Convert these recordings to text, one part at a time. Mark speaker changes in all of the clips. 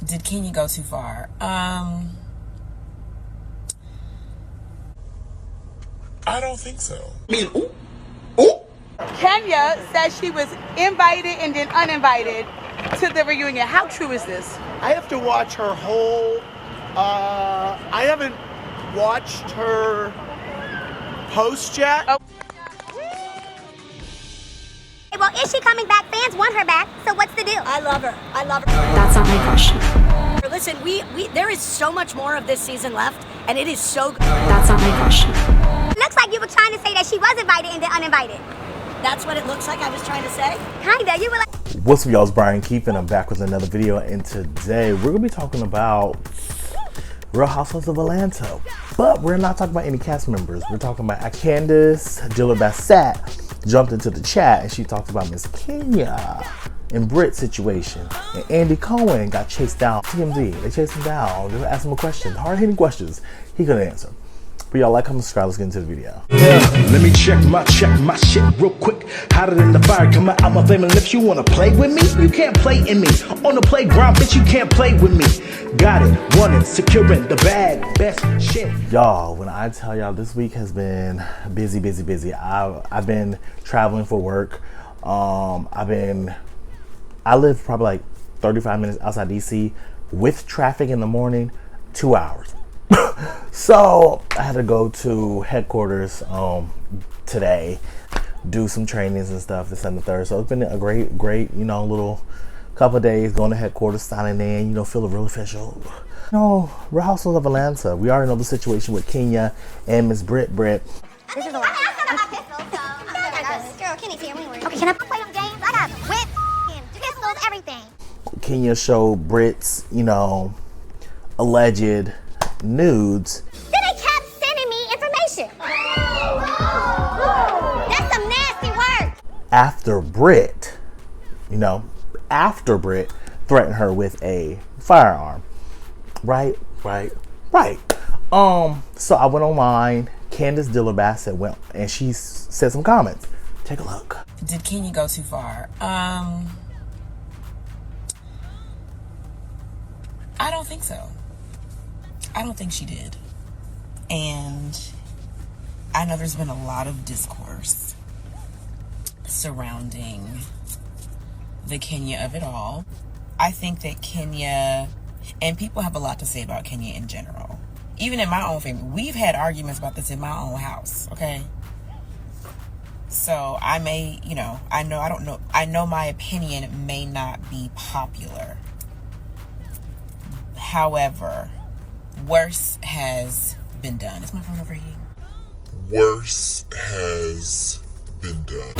Speaker 1: Did Kenya go too far?
Speaker 2: I don't think so.
Speaker 3: I mean, ooh.
Speaker 4: Kenya says she was invited and then uninvited to the reunion. How true is this?
Speaker 5: I have to watch her whole, I haven't watched her post yet.
Speaker 4: Oh.
Speaker 6: Well, is she coming back? Fans want her back, so what's the deal?
Speaker 7: I love her. I love her.
Speaker 8: That's not my question.
Speaker 7: Listen, there is so much more of this season left, and it is so good.
Speaker 8: That's not my question.
Speaker 6: Looks like you were trying to say that she was invited and then uninvited.
Speaker 7: That's what it looks like I was trying to say.
Speaker 6: Kinda, you were like...
Speaker 9: What's up, y'all? It's Brian Keefe, and I'm back with another video, and today we're gonna be talking about Real Housewives of Atlanta. But we're not talking about any cast members. We're talking about Candiace Bassett jumped into the chat and she talked about Miss Kenya and Brit situation. And Andy Cohen got chased down. TMZ, they chased him down. They were asking him a question, hard-hitting questions. He couldn't answer. But y'all, like, comment, subscribe. Let's get into the video.
Speaker 3: Yeah, let me check my shit real quick. Hotter than the fire coming out my flame. And if you wanna play with me, you can't play in me. On the playground, bitch, you can't play with me. Got it, won it, securing the bag, best shit.
Speaker 9: Y'all, when I tell y'all, this week has been busy. I've been traveling for work. I live probably like 35 minutes outside DC with traffic in the morning, 2 hours. So I had to go to headquarters today, do some trainings and stuff, this and the third. So it's been a great, little couple of days going to headquarters, signing in, feeling real official. Real Housewives of Atlanta. We already know the situation with Kenya and Miss Brit.
Speaker 6: This is a lot. Girl, Kenny's here. Okay, can I play on games? I got whips, pistols, everything.
Speaker 9: Kenya showed Brit's, alleged nudes.
Speaker 6: Then they kept sending me information. That's some nasty work.
Speaker 9: After Brit threatened her with a firearm. Right. So I went online. Candiace Bassett went and she said some comments. Take a look.
Speaker 1: Did Kenya go too far? I don't think so. I don't think she did. And I know there's been a lot of discourse surrounding the Kenya of it all. I think that Kenya, and people have a lot to say about Kenya in general. Even in my own family, we've had arguments about this in my own house, okay? So I may, I know my opinion may not be popular. However, worse has been done. Is my phone overheating?
Speaker 2: Worse has been done.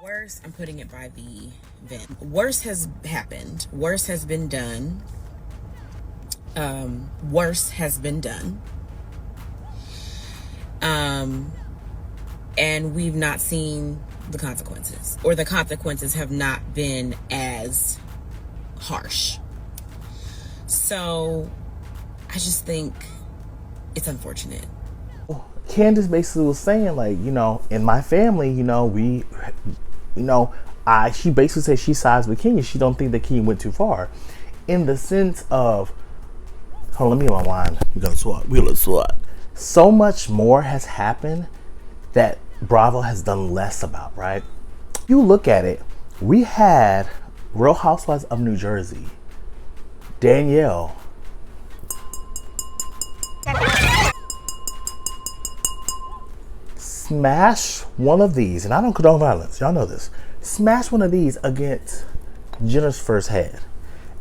Speaker 1: Worse, I'm putting it by the vent. Worse has happened. Worse has been done. Worse has been done. And we've not seen the consequences, or the consequences have not been as harsh. So I just think it's unfortunate.
Speaker 9: Candiace basically was saying, like, in my family, she basically said she sides with Kenya. She don't think that Kenya went too far. In the sense of, hold on, let me get my line. We're gonna swat. So much more has happened that Bravo has done less about, right? You look at it, we had Real Housewives of New Jersey, Danielle, smash one of these, and I don't condone violence, y'all know this, smash one of these against Jenner's first head,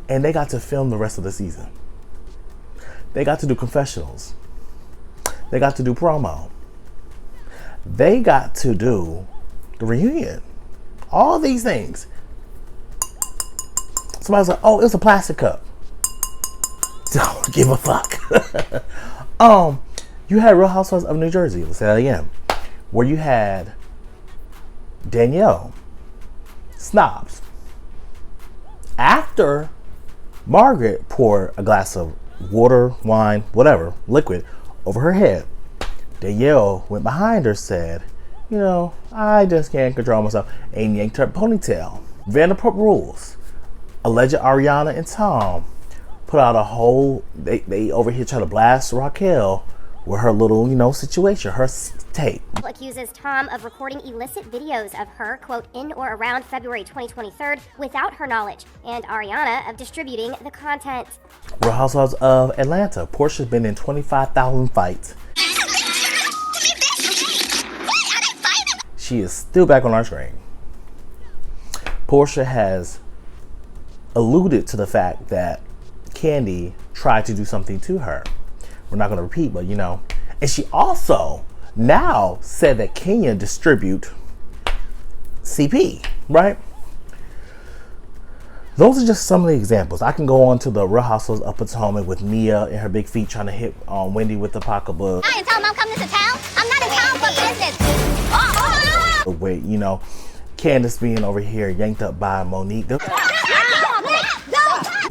Speaker 9: and they got to film the rest of the season. They got to do confessionals. They got to do promo. They got to do the reunion. All these things. Somebody's like, oh, it was a plastic cup. Don't give a fuck. You had Real Housewives of New Jersey, let's say that again, where you had Danielle, snobs. After Margaret poured a glass of water, wine, whatever, liquid, over her head, Danielle went behind her, said, you know, I just can't control myself, and yanked her ponytail. Vanderpump Rules. Alleged Ariana and Tom put out a whole, they over here try to blast Raquel with her little, you know, situation, her tape.
Speaker 6: Accuses Tom of recording illicit videos of her, quote, in or around February 2023 without her knowledge, and Ariana of distributing the content.
Speaker 9: Real Housewives of Atlanta. Portia's been in 25,000 fights. She is still back on our screen. Portia has alluded to the fact that Candy tried to do something to her. We're not going to repeat, but you know. And she also now said that Kenya distribute CP, right? Those are just some of the examples. I can go on to the Real Housewives of Potomac with Mia and her big feet trying to hit Wendy with the pocketbook.
Speaker 6: I ain't telling I'm coming to town. I'm not in town for business.
Speaker 9: Wait, you know, Candiace being over here yanked up by Monique. Those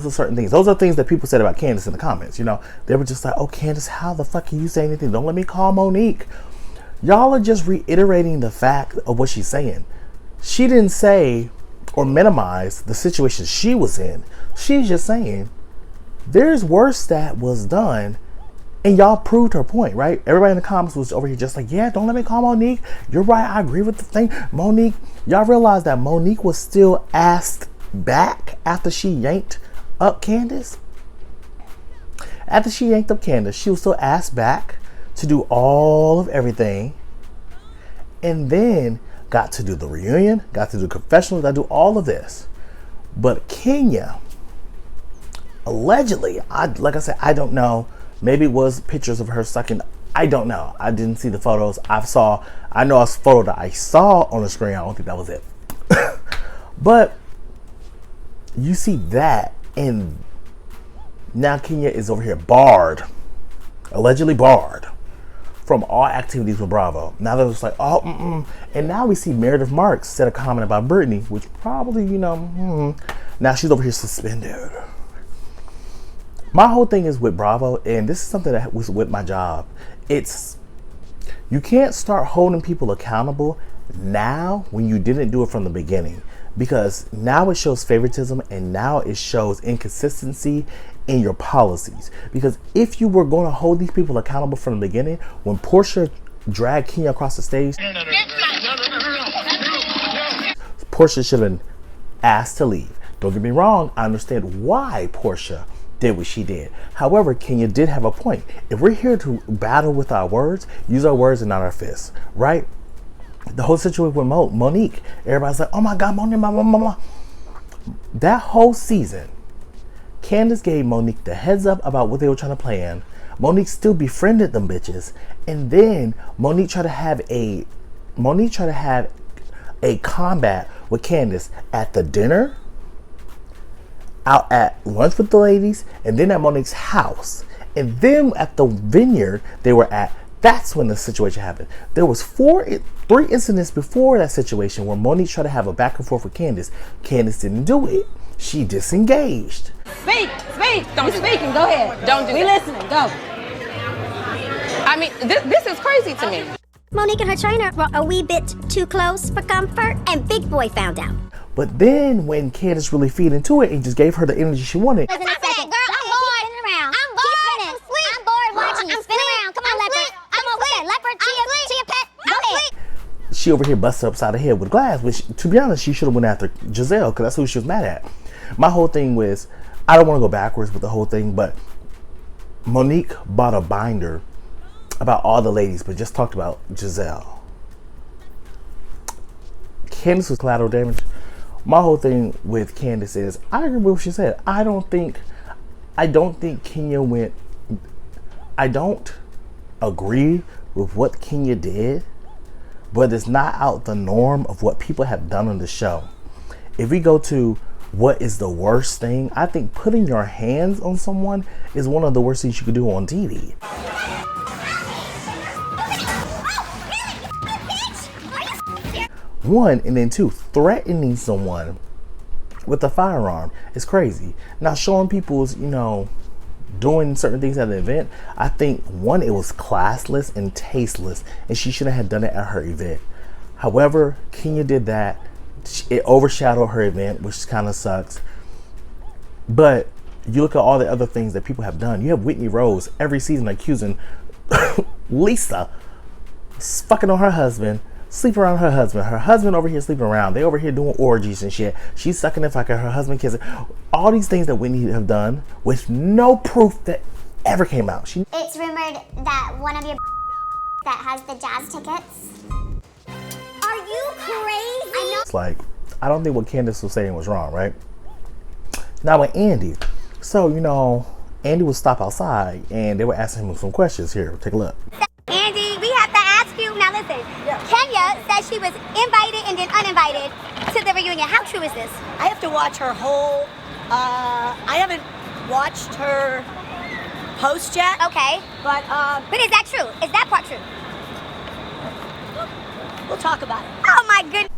Speaker 9: are certain things. Those are things that people said about Candiace in the comments. You know, they were just like, oh, Candiace, how the fuck can you say anything? Don't let me call Monique. Y'all are just reiterating the fact of what she's saying. She didn't say or minimize the situation she was in. She's just saying there's worse that was done, and y'all proved her point, right? Everybody in the comments was over here just like, yeah, don't let me call Monique. You're right, I agree with the thing. Monique, y'all realize that Monique was still asked back after she yanked up Candiace? After she yanked up Candiace, she was still asked back to do all of everything, and then got to do the reunion, got to do confessionals, got to do all of this. But Kenya, allegedly, like I said, I don't know. Maybe it was pictures of her sucking. I don't know. I didn't see the photos. I know a photo that I saw on the screen. I don't think that was it. But you see that, and now Kenya is over here barred, allegedly barred from all activities with Bravo. Now they're just like, oh, and now we see Meredith Marks said a comment about Brittany, which probably, you know, now she's over here suspended. My whole thing is with Bravo, and this is something that was with my job. It's, you can't start holding people accountable now when you didn't do it from the beginning, because now it shows favoritism and now it shows inconsistency in your policies. Because if you were going to hold these people accountable from the beginning, when Portia dragged Kenya across the stage, Portia should have been asked to leave. Don't get me wrong, I understand why Portia did what she did. However, Kenya did have a point. If we're here to battle with our words, use our words and not our fists, right? The whole situation with Monique, everybody's like, oh my God, Monique, mama. That whole season, Candiace gave Monique the heads up about what they were trying to plan. Monique still befriended them bitches. And then Monique tried to have a combat with Candiace at the dinner, out at lunch with the ladies, and then at Monique's house, and then at the vineyard they were at. That's when the situation happened. There was three incidents before that situation where Monique tried to have a back and forth with Candiace. Candiace didn't do it. She disengaged.
Speaker 10: Speak. Don't speak and go ahead. Don't do. We listening. Go. I mean, this is crazy to me.
Speaker 6: Monique and her trainer were a wee bit too close for comfort, and Big Boy found out.
Speaker 9: But then when Candiace really feed into it and just gave her the energy she wanted.
Speaker 6: Listen a second. Girl, I'm bored. I'm bored. I'm bored watching you spin around. Come on, Leopard. Come on, what's that? Leopard, Chia Pet. Go ahead.
Speaker 9: She over here busted upside the head with glass, which, to be honest, she should have went after Giselle, because that's who she was mad at. My whole thing was, I don't want to go backwards with the whole thing, but Monique bought a binder about all the ladies, but just talked about Giselle. Candiace was collateral damage. My whole thing with Candiace is, I agree with what she said. I don't think Kenya went, I don't agree with what Kenya did, but it's not out the norm of what people have done on the show. If we go to what is the worst thing, I think putting your hands on someone is one of the worst things you could do on TV. One, and then two, threatening someone with a firearm is crazy. Now, showing people's, you know, doing certain things at the event, I think, one, it was classless and tasteless, and she shouldn't have done it at her event. However, Kenya did that. It overshadowed her event, which kind of sucks. But you look at all the other things that people have done. You have Whitney Rose every season accusing Lisa fucking on her husband, sleeping around her husband over here sleeping around, they over here doing orgies and shit, she's sucking and fucking, her husband kissing, all these things that Whitney have done with no proof that ever came out.
Speaker 6: It's rumored that one of your that has the jazz tickets. Are you crazy? I know.
Speaker 9: It's like, I don't think what Candiace was saying was wrong, right? Now with Andy, so you know, Andy would stop outside and they were asking him some questions. Here, take a look.
Speaker 6: Andy, we have to ask you, now listen, Kenya says she was invited and then uninvited to the reunion. How true is this?
Speaker 7: I have to watch her whole, I haven't watched her post yet.
Speaker 6: Okay.
Speaker 7: But
Speaker 6: is that true? Is that part true?
Speaker 7: We'll talk about it.
Speaker 6: Oh my goodness.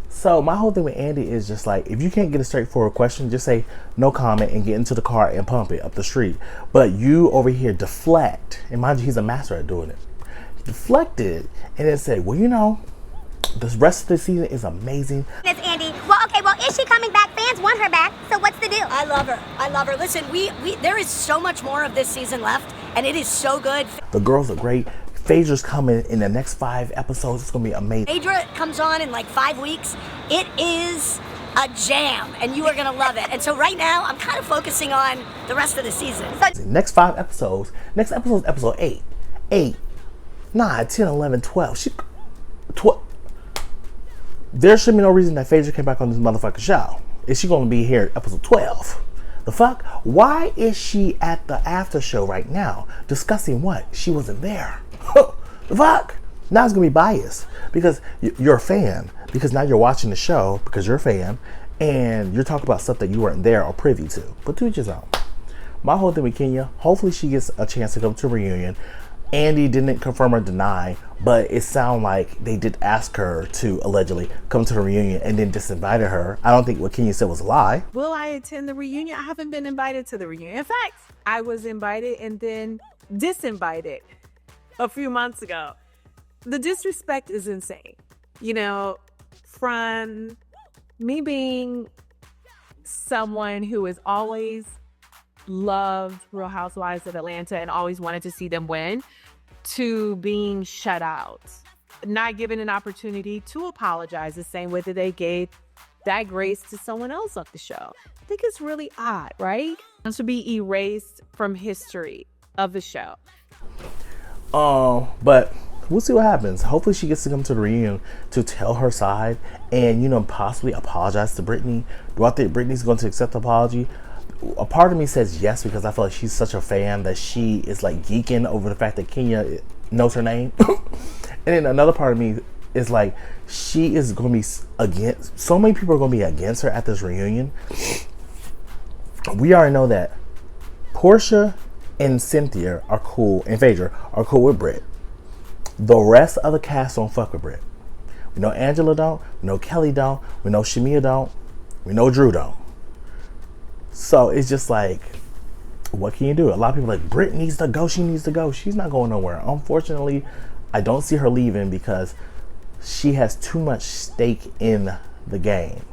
Speaker 9: So my whole thing with Andy is just like, if you can't get a straightforward question, just say no comment and get into the car and pump it up the street. But you over here deflect, and mind you, he's a master at doing it. He deflected and then said, well, you know, the rest of the season is amazing.
Speaker 6: Miss Andy, well, is she coming back? Fans want her back, so what's the deal?
Speaker 7: I love her. I love her. Listen, there is so much more of this season left, and it is so good.
Speaker 9: The girls are great. Phaedra's coming in the next 5 episodes. It's gonna be amazing.
Speaker 7: Phaedra comes on in like 5 weeks. It is a jam, and you are gonna love it. And so right now, I'm kind of focusing on the rest of the season.
Speaker 9: Next 5 episodes. Next episode is episode 8, 9, 10, 11, 12. There should be no reason that Phaedra came back on this motherfucking show. Is she gonna be here episode 12? The fuck? Why is she at the after show right now discussing what? She wasn't there. The fuck? Now it's gonna be biased because you're a fan, because now you're watching the show because you're a fan and you're talking about stuff that you weren't there or privy to. But to each his own. My whole thing with Kenya, hopefully she gets a chance to come to a reunion. Andy didn't confirm or deny, but it sounded like they did ask her to allegedly come to the reunion and then disinvited her. I don't think what Kenya said was a lie.
Speaker 11: Will I attend the reunion? I haven't been invited to the reunion. In fact, I was invited and then disinvited a few months ago. The disrespect is insane. You know, from me being someone who has always loved Real Housewives of Atlanta and always wanted to see them win, to being shut out, not given an opportunity to apologize the same way that they gave that grace to someone else off the show. I think it's really odd, right? And to be erased from history of the show.
Speaker 9: But we'll see what happens. Hopefully she gets to come to the reunion to tell her side and, you know, possibly apologize to Brittany. Do I think Brittany's going to accept the apology? A part of me says yes, because I feel like she's such a fan that she is like geeking over the fact that Kenya knows her name. And then another part of me is like, she is going to be against, so many people are going to be against her at this reunion. We already know that Portia and Cynthia are cool, and Phaedra are cool with Britt. The rest of the cast don't fuck with Britt. We know Angela don't, we know Kelly don't, we know Shamia don't, we know Drew don't. So it's just like, what can you do? A lot of people are like, Britt needs to go, she needs to go. She's not going nowhere. Unfortunately, I don't see her leaving because she has too much stake in the game.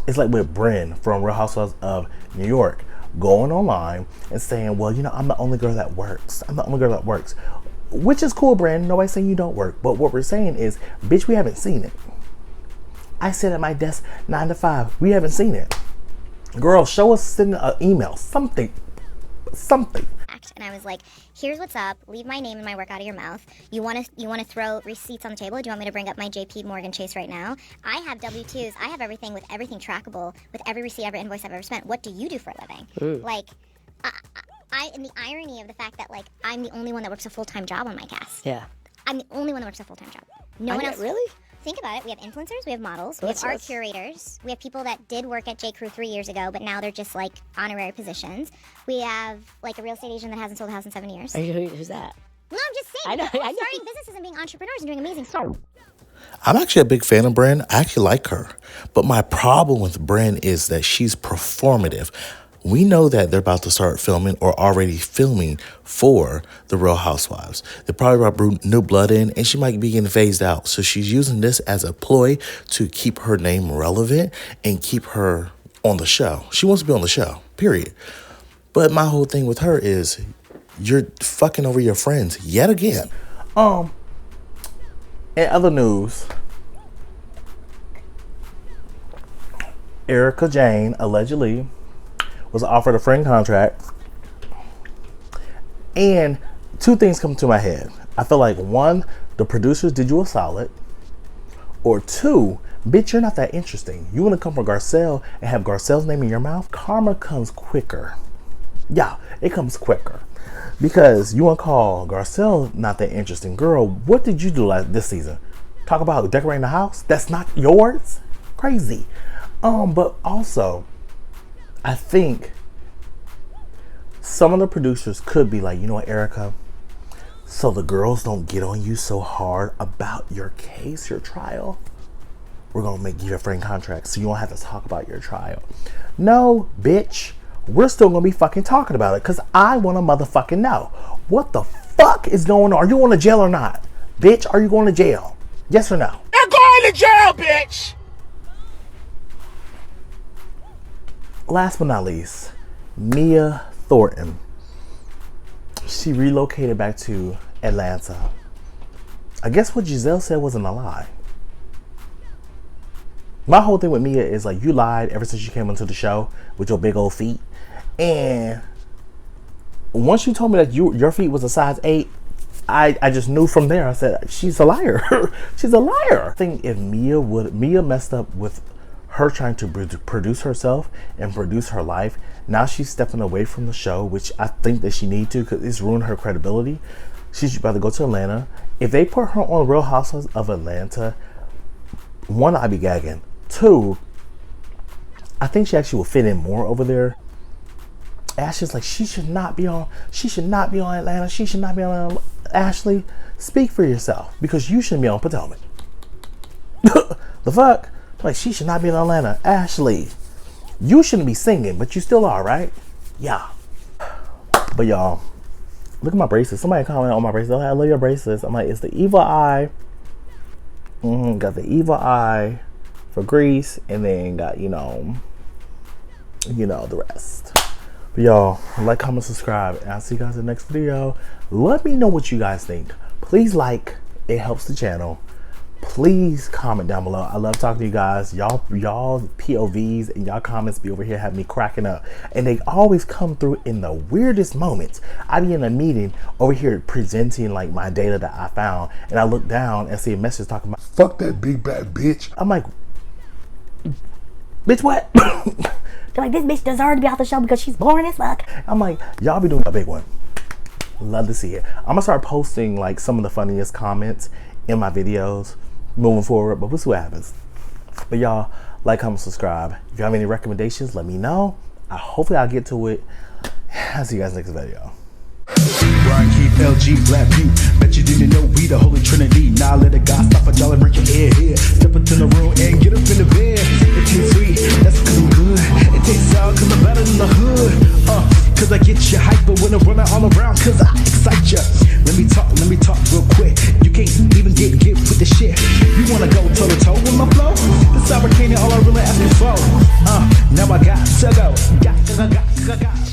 Speaker 9: It's like with Brynn from Real Housewives of New York going online and saying, well, you know, I'm the only girl that works. I'm the only girl that works. Which is cool, Brynn. Nobody's saying you don't work. But what we're saying is, bitch, we haven't seen it. I sit at my desk 9 to 5. We haven't seen it. Girl, show us, send an email, something.
Speaker 6: And I was like, here's what's up. Leave my name and my work out of your mouth. You want to throw receipts on the table? Do you want me to bring up my JP Morgan Chase right now? I have W-2s. I have everything trackable with every receipt, every invoice I've ever spent. What do you do for a living?
Speaker 12: Ooh.
Speaker 6: Like, and the irony of the fact that, like, I'm the only one that works a full-time job on my cast.
Speaker 12: Yeah.
Speaker 6: I'm the only one that works a full-time job. No one else.
Speaker 12: Really?
Speaker 6: Think about it. We have influencers, we have models, we have art curators, we have people that did work at J. Crew 3 years ago, but now they're just like honorary positions. We have like a real estate agent that hasn't sold a house in 7 years.
Speaker 12: Who's that?
Speaker 6: No, I'm just saying.
Speaker 12: I know.
Speaker 6: Starting businesses and being entrepreneurs and doing amazing stuff.
Speaker 2: I'm actually a big fan of Brynn. I actually like her. But my problem with Brynn is that she's performative. We know that they're about to start filming or already filming for the Real Housewives. They probably brought new blood in, and she might be getting phased out. So she's using this as a ploy to keep her name relevant and keep her on the show. She wants to be on the show, period. But my whole thing with her is you're fucking over your friends yet again.
Speaker 9: In other news, Erica Jane allegedly was offered a friend contract, and two things come to my head. I feel like, one, the producers did you a solid, or two, bitch, you're not that interesting. You want to come for Garcelle and have Garcelle's name in your mouth? Karma comes quicker. Yeah, it comes quicker. Because you want to call Garcelle not that interesting. Girl, what did you do this season? Talk about decorating the house? That's not yours? Crazy. But also, I think some of the producers could be like, you know what, Erica? So the girls don't get on you so hard about your case, your trial, we're going to make you a friend contract so you don't have to talk about your trial. No, bitch. We're still going to be fucking talking about it because I want to motherfucking know. What the fuck is going on? Are you going to jail or not? Bitch, are you going to jail? Yes or no?
Speaker 5: I'm going to jail, bitch!
Speaker 9: Last but not least, Mia Thornton. She relocated back to Atlanta. I guess what Giselle said wasn't a lie. My whole thing with Mia is like, you lied ever since you came into the show with your big old feet. And once you told me that your feet was a size 8, I just knew from there. I said, she's a liar. She's a liar. I think if Mia messed up with her trying to produce herself and produce her life. Now she's stepping away from the show, which I think that she needs to because it's ruined her credibility. She's about to go to Atlanta. If they put her on Real Housewives of Atlanta, one, I'd be gagging. Two, I think she actually will fit in more over there. Ashley's like, she should not be on Atlanta. She should not be on Ashley. Speak for yourself because you shouldn't be on Potomac. The fuck? Like, she should not be in Atlanta. Ashley, you shouldn't be singing, but you still are, right? Yeah. But y'all, look at my bracelets. Somebody comment on my bracelets. I love your bracelets. I'm like, it's the evil eye. Got the evil eye for Greece, and then got, you know, the rest. But y'all, like, comment, subscribe, and I'll see you guys in the next video. Let me know what you guys think. Please like. It helps the channel. Please comment down below. I love talking to you guys. Y'all POVs and y'all comments be over here having me cracking up. And they always come through in the weirdest moments. I be in a meeting over here presenting like my data that I found, and I look down and see a message talking about, fuck that big bad bitch. I'm like, bitch what?
Speaker 7: They're like, this bitch deserves to be off the show because she's boring as fuck.
Speaker 9: I'm like, y'all be doing a big one. Love to see it. I'm gonna start posting like some of the funniest comments in my videos moving forward, but we'll see what happens. But y'all, like, comment, subscribe. If you have any recommendations, let me know. Hopefully I'll get to it. I'll see you guys next video.
Speaker 3: Brian Keith, LG, Black Butte. Bet you didn't know we the Holy Trinity. Now let a guy stop a y'all and break your head here. Step into the room and get up in the bed. It tastes sweet, that's cause I'm good. It tastes sour cause I'm better than the hood. Cause I get you hyper when I'm running all around cause I excite ya. Let me talk real quick. You can't even get with the shit. You wanna go toe to toe with my flow? This American all I really ask you for. Now I got to go. Got